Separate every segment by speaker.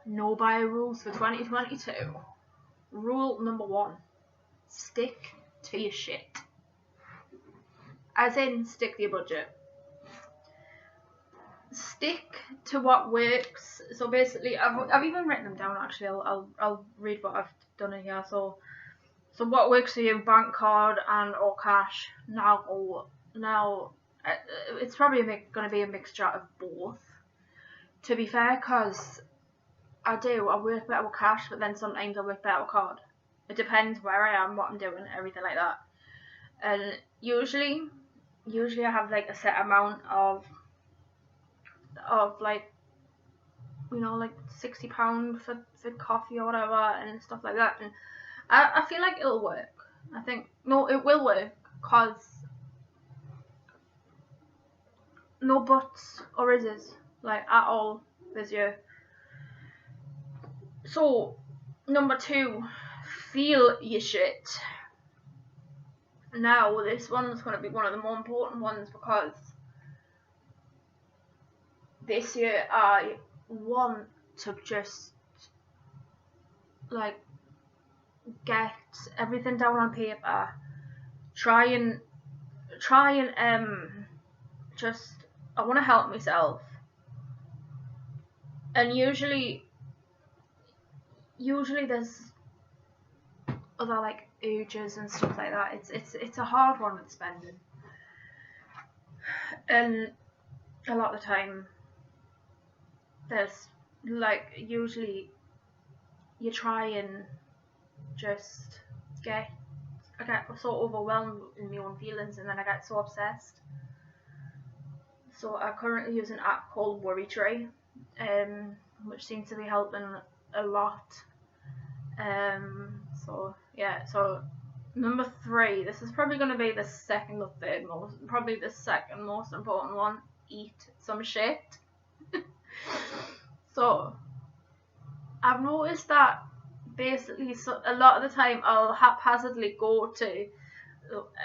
Speaker 1: no buy rules for 2022. Rule number 1, stick to your shit. As in, stick to your budget. Stick to what works. So basically, I've even written them down. Actually, I'll read what I've done in here. So what works for you? Bank card and or cash. Now it's probably going to be a mixture of both. To be fair, because I work better with cash, but then sometimes I work better with card. It depends where I am, what I'm doing, everything like that. And usually I have like a set amount of like, you know, like £60 for coffee or whatever and stuff like that. And I feel like it'll work. I think it will work, cause no buts or ises like at all this year. So number 2, feel your shit. Now this one's going to be one of the more important ones, because this year I want to just like get everything down on paper, try and just, I want to help myself. And usually there's other like urges and stuff like that. It's a hard one with spending, and a lot of the time there's like, usually you try and just I get so overwhelmed in my own feelings, and then I get so obsessed. So I currently use an app called Worrytree, which seems to be helping a lot. So number 3, this is probably going to be the second or third most, probably the second most important one: eat some shit. So I've noticed that basically, a lot of the time I'll haphazardly go to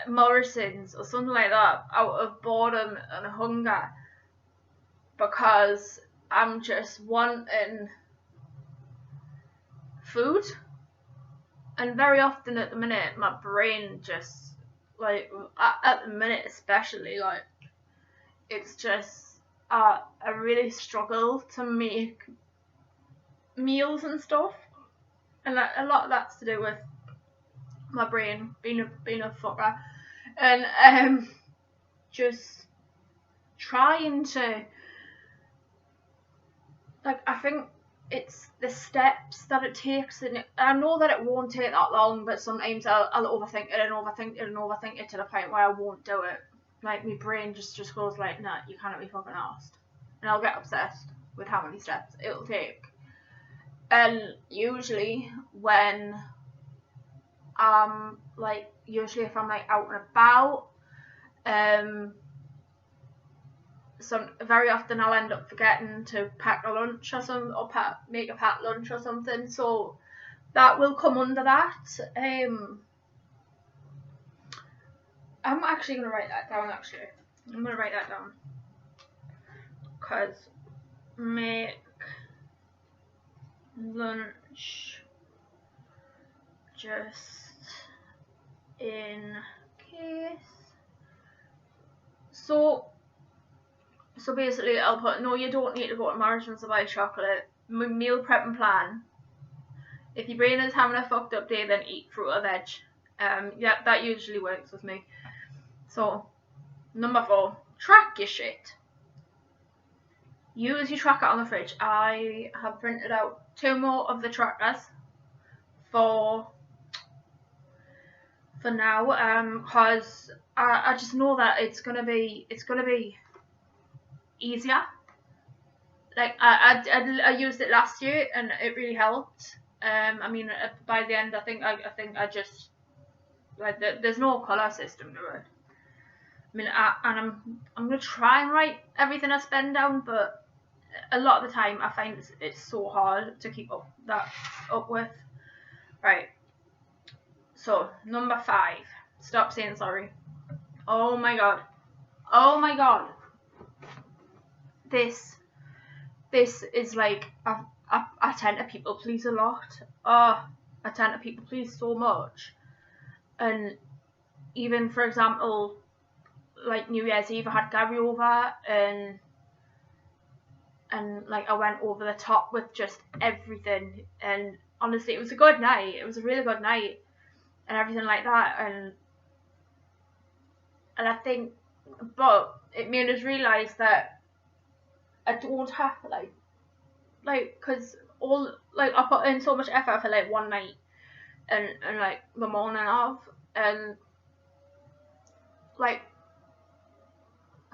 Speaker 1: Morrison's or something like that out of boredom and hunger, because I'm just wanting food. And very often at the minute, my brain just, like, at the minute especially, like, it's just, I really struggle to make meals and stuff. And a lot of that's to do with my brain being a fucker. And just trying to, like, I think it's the steps that it takes, and I know that it won't take that long, but sometimes I'll overthink it to the point where I won't do it. Like, my brain just goes like, nah, you can't be fucking arsed. And I'll get obsessed with how many steps it'll take. And usually when usually if I'm like out and about, very often I'll end up forgetting to pack a lunch or something, or make a packed lunch or something. So that will come under that. I'm actually going to write that down, I'm going to write that down. Because make lunch just in case. So basically I'll put, no, you don't need to go to Morrison's to buy chocolate. Meal prep and plan. If your brain is having a fucked up day, then eat fruit or veg. Yeah, that usually works with me. So, number 4, track your shit. Use your tracker on the fridge. I have printed out 2 more of the trackers for now, because I just know that it's gonna be easier. Like, I used it last year and it really helped. I mean, by the end, I think I just, like, there's no colour system to it. I mean, I'm gonna try and write everything I spend down, but a lot of the time I find it's so hard to keep up with. Right. So number 5, stop saying sorry. Oh my god. This is like, I tend to people please a lot. I tend to people please so much. And even, for example, like New Year's Eve, I had Gary over, and like I went over the top with just everything. And honestly, it was a good night. It was a really good night, and everything like that. And I think, but it made us realise that I don't have because all like I put in so much effort for like one night, and like the morning of, and like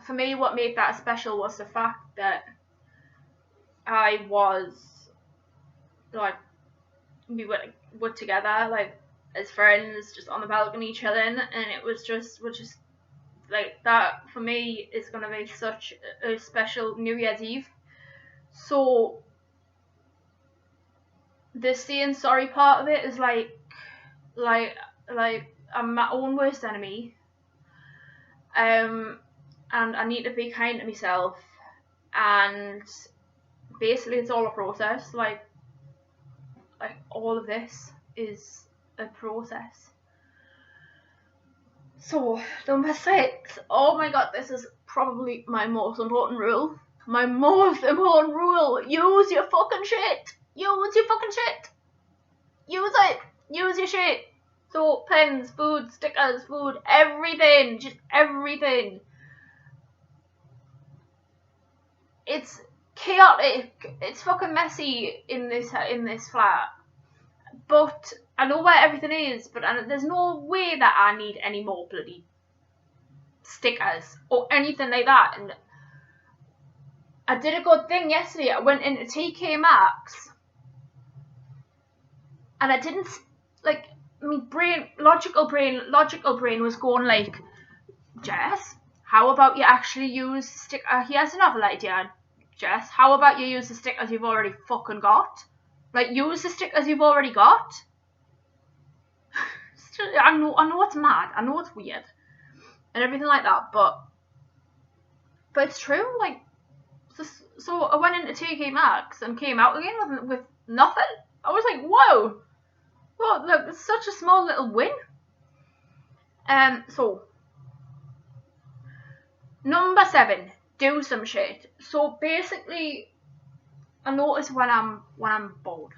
Speaker 1: for me, what made that special was the fact that I was like we were together like as friends, just on the balcony chilling, and it was just like that for me is gonna be such a special New Year's Eve. So the saying sorry part of it is like I'm my own worst enemy, and I need to be kind to myself, and basically it's all a process. Like all of this is a process. So number 6, oh my god, this is probably my most important rule. My most important rule: use your fucking shit. Use your fucking shit. Use it. Use your shit. So pens, food, stickers, food, everything, just everything. It's chaotic. It's fucking messy in this flat. But I know where everything is. But there's no way that I need any more bloody stickers or anything like that. And I did a good thing yesterday. I went into TK Maxx, and I didn't like. My logical brain was going like, Jess, how about you actually use sticker? Here's another idea, Jess. How about you use the stickers you've already fucking got? Like, use the stickers you've already got. I know it's mad. I know it's weird, and everything like that. But it's true. Like, so I went into TK Maxx and came out again with nothing. I was like, whoa. Well, look, it's such a small little win. So number 7, do some shit. So basically, I notice when I'm bored,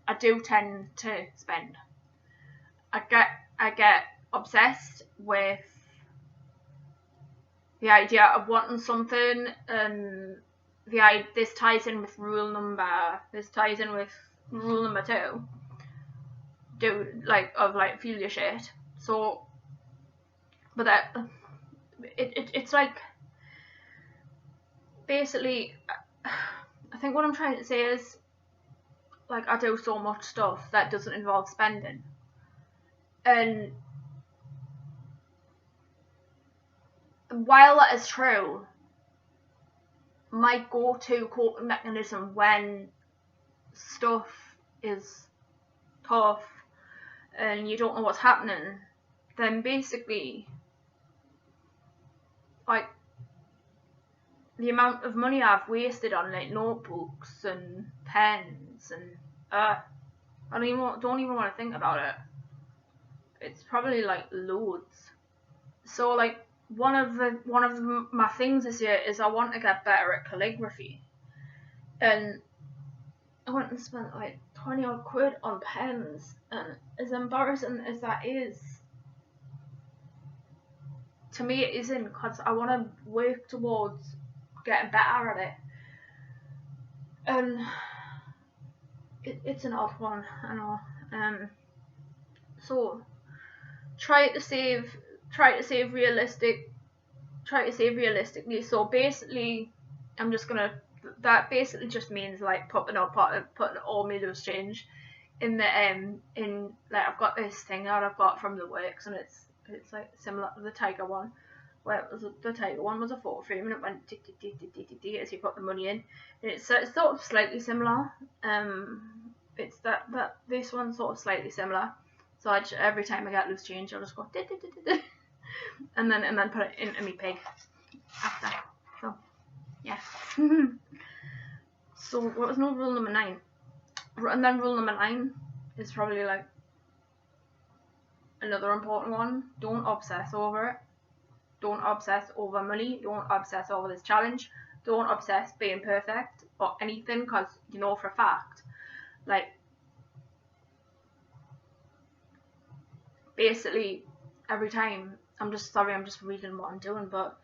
Speaker 1: I do tend to spend. I get obsessed with the idea of wanting something, and this ties in with rule number 2. Feel your shit. So, but that it's like basically, I think what I'm trying to say is, like, I do so much stuff that doesn't involve spending, and while that is true, my go-to coping mechanism when stuff is tough and you don't know what's happening, then basically, like, the amount of money I've wasted on like notebooks and pens, and I don't even want to think about it. It's probably like loads. So like one of my things this year is I want to get better at calligraphy, and I went and spent like 20 odd quid on pens, and as embarrassing as that is, to me it isn't, because I want to work towards getting better at it. And it's an odd one, I know. So try to save realistically. So basically, that basically just means like putting all my loose change in the in like, I've got this thing that I've got from the works, and it's like similar to the Tiger one, where the Tiger one was a photo frame and it went tick tick tick tick tick tick tick as you put the money in, and it's sort of slightly similar. It's that this one's sort of slightly similar. So every time I get loose change, I'll just go tick tick tick tick tick, and then put it into me pig after. So yeah. So what was rule number 9? And then rule number 9 is probably like another important one. Don't obsess over it. Don't obsess over money. Don't obsess over this challenge. Don't obsess being perfect or anything, because you know for a fact, like, basically every time, I'm just reading what I'm doing, but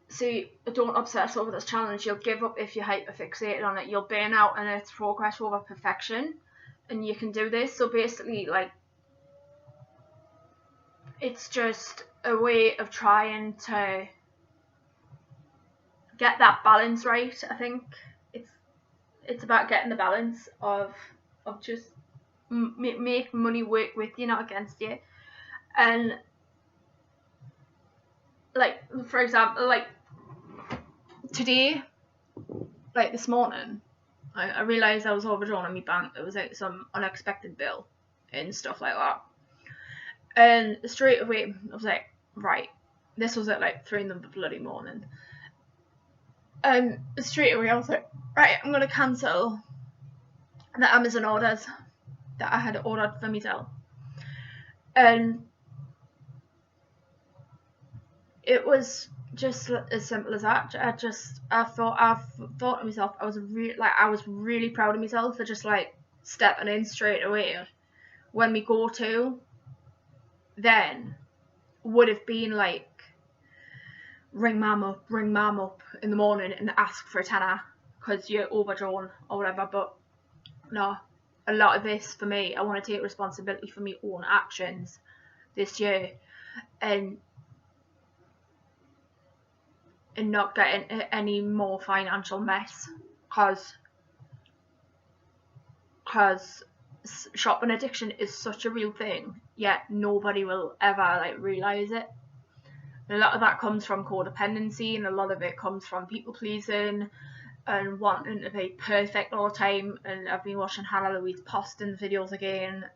Speaker 1: see, don't obsess over this challenge. You'll give up if you're hyperfixated on it. You'll burn out, and it's progress over perfection, and you can do this. So basically, like, it's just a way of trying to get that balance right. I think it's about getting the balance of just make money work with you, not against you. And like, for example, like today, like this morning, I realised I was overdrawn on my bank. There was like some unexpected bill and stuff like that. And straight away, I was like, right, this was at like 3 in the bloody morning. And straight away, I was like, right, I'm going to cancel the Amazon orders that I had ordered for myself. And it was just as simple as that. I thought to myself, I was really proud of myself for just like stepping in straight away. When we go to then would have been like, ring mum up in the morning and ask for a tenner because you're overdrawn or whatever. But no, a lot of this for me, I want to take responsibility for my own actions this year and not get into any more financial mess, because shopping addiction is such a real thing, yet nobody will ever like realise it. And a lot of that comes from codependency, and a lot of it comes from people pleasing and wanting to be perfect all the time. And I've been watching Hannah Louise Poston's videos again,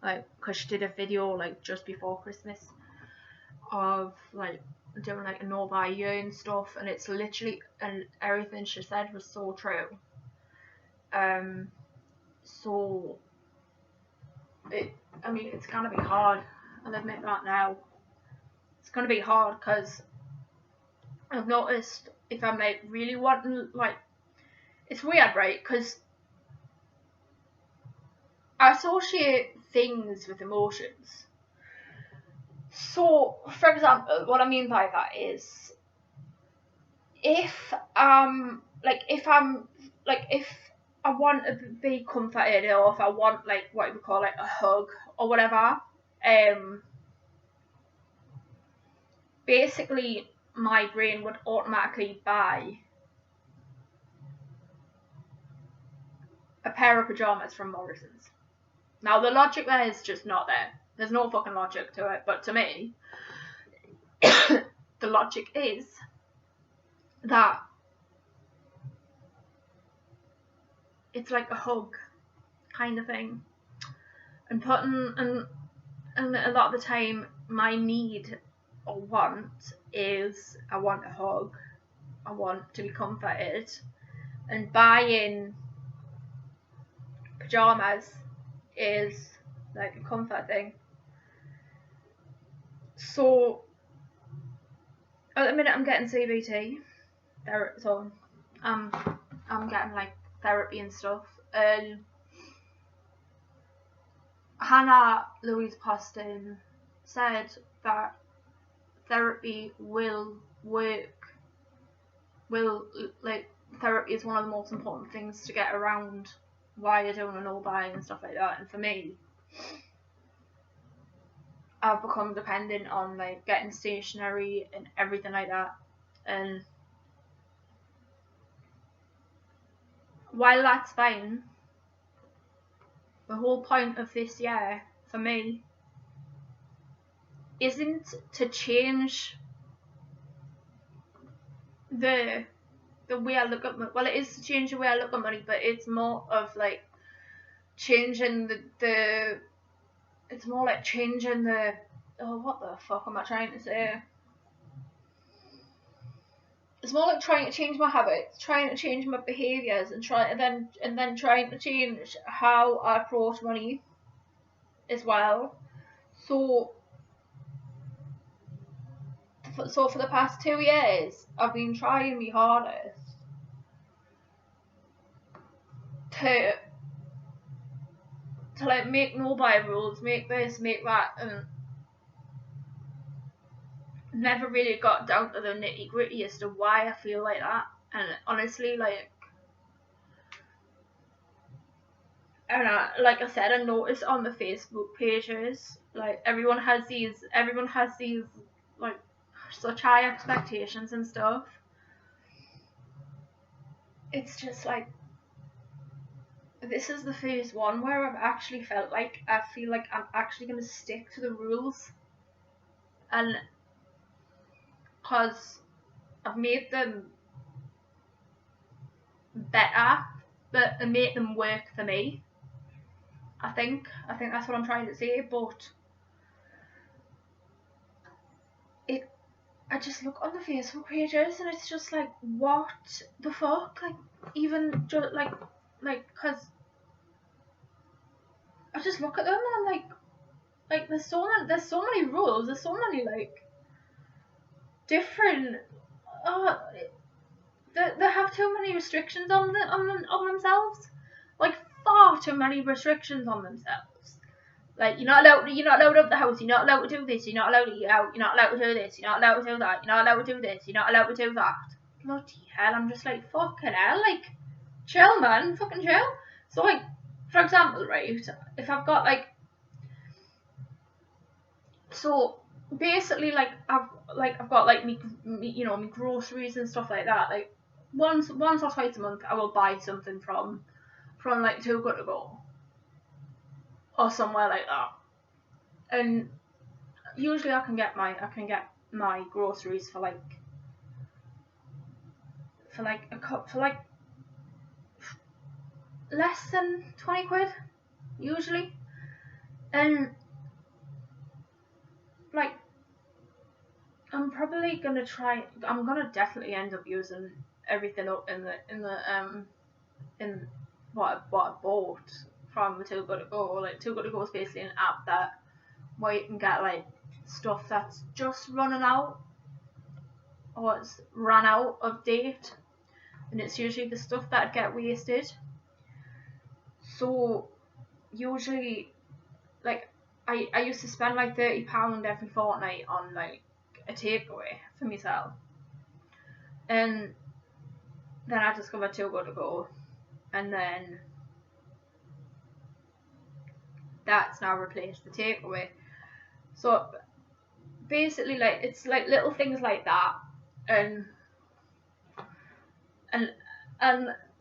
Speaker 1: like, because she did a video like just before Christmas of like doing like a no buy year and stuff, and it's literally, and everything she said was so true. So it's gonna be hard, I'll admit that now. It's gonna be hard because I've noticed if I'm like really wanting, like, it's weird, right? Because I associate things with emotions. So, for example, what I mean by that is, if I want to be comforted, or if I want like what we call like a hug or whatever, basically my brain would automatically buy a pair of pajamas from Morrison's. Now the logic there is just not there. There's no fucking logic to it, but to me, the logic is that it's like a hug kind of thing. And a lot of the time my need or want is, I want a hug, I want to be comforted, and buying pajamas is like a comfort thing. So at the minute I'm getting CBT, so I'm getting like therapy and stuff, and Hannah Louise Poston said that therapy will work. Therapy is one of the most important things to get around why you're doing a no buy and stuff like that. And for me, I've become dependent on like getting stationery and everything like that. And while that's fine, the whole point of this year for me isn't to change the way I look at money. Well, it is to change the way I look at money, but it's more of like changing it's more like changing what the fuck am I trying to say? it's more like trying to change my habits, trying to change my behaviours, and then trying to change how I approach money as well. So for the past 2 years, I've been trying my hardest to like make no-buy rules, make this, make that, and never really got down to the nitty-gritty as to why I feel like that. And honestly, like, like I said, I noticed on the Facebook pages, like everyone has these like such high expectations and stuff. It's just like, this is the first one where I've actually felt like I feel like I'm actually gonna stick to the rules, and because I've made them better, but and make them work for me. I think that's what I'm trying to say, but I just look on the Facebook pages and it's just like, what the fuck? Like, even just like, cause I just look at them and I'm like, there's so many rules, there's so many like different. They have too many restrictions on themselves, like far too many restrictions on themselves. Like, you're not allowed out of the house, you're not allowed to do this, you're not allowed to eat out, you're not allowed to do this, you're not allowed to do that, you're not allowed to do this, you're not allowed to do that. Bloody hell, I'm just like, fucking hell, like, chill, man, fucking chill. So, like, for example, right, if I've got, like, so, basically, like, I've got, like, me groceries and stuff like that, like, once or twice a month, I will buy something from like, Too Good To Go, or somewhere like that. And usually I can get my groceries for like less than 20 quid usually. And like, I'm gonna definitely end up using everything up in what I bought from Too Good To Go. Like, Too Good To Go is basically an app that where you can get like stuff that's just running out or it's run out of date, and it's usually the stuff that get wasted. So usually, like, I used to spend like £30 every fortnight on like a takeaway for myself, and then I discovered Too Good To Go, and then that's now replaced the takeaway. So basically, like, it's like little things like that, and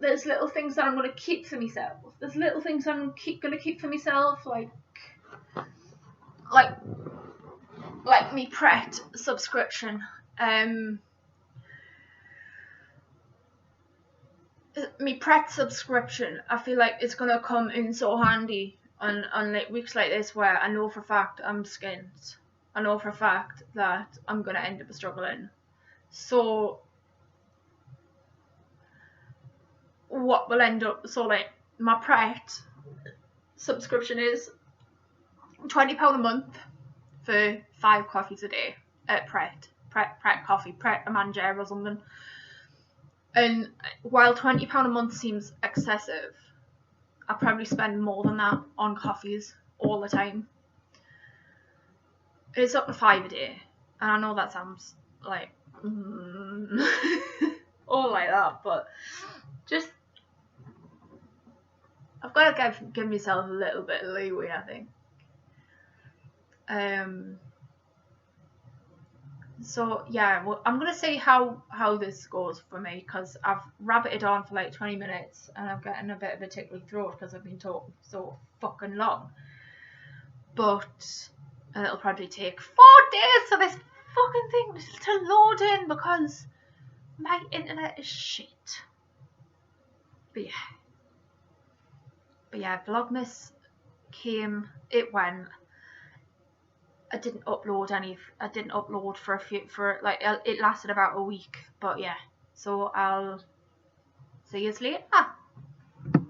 Speaker 1: there's little things that I'm gonna keep for myself. There's little things I'm gonna keep for myself, like me Pret subscription. Me Pret subscription, I feel like it's gonna come in so handy on like weeks like this where I know for a fact I'm skint. I know for a fact that I'm gonna end up struggling. So what will end up, so like my Pret subscription is £20 a month for 5 coffees a day at Pret coffee, Pret a Mangere or something. And while £20 a month seems excessive, I probably spend more than that on coffees all the time. It's up to 5 a day, and I know that sounds like all like that, but just I've got to give myself a little bit of leeway, I think. So yeah, well, I'm gonna say how this goes for me, because I've rabbited on for like 20 minutes and I'm getting a bit of a tickly throat because I've been talking so fucking long. But it'll probably take 4 days for this fucking thing to load in because my internet is shit. But yeah, Vlogmas came, it went. I didn't upload for like it lasted about a week, but yeah. So I'll see you later.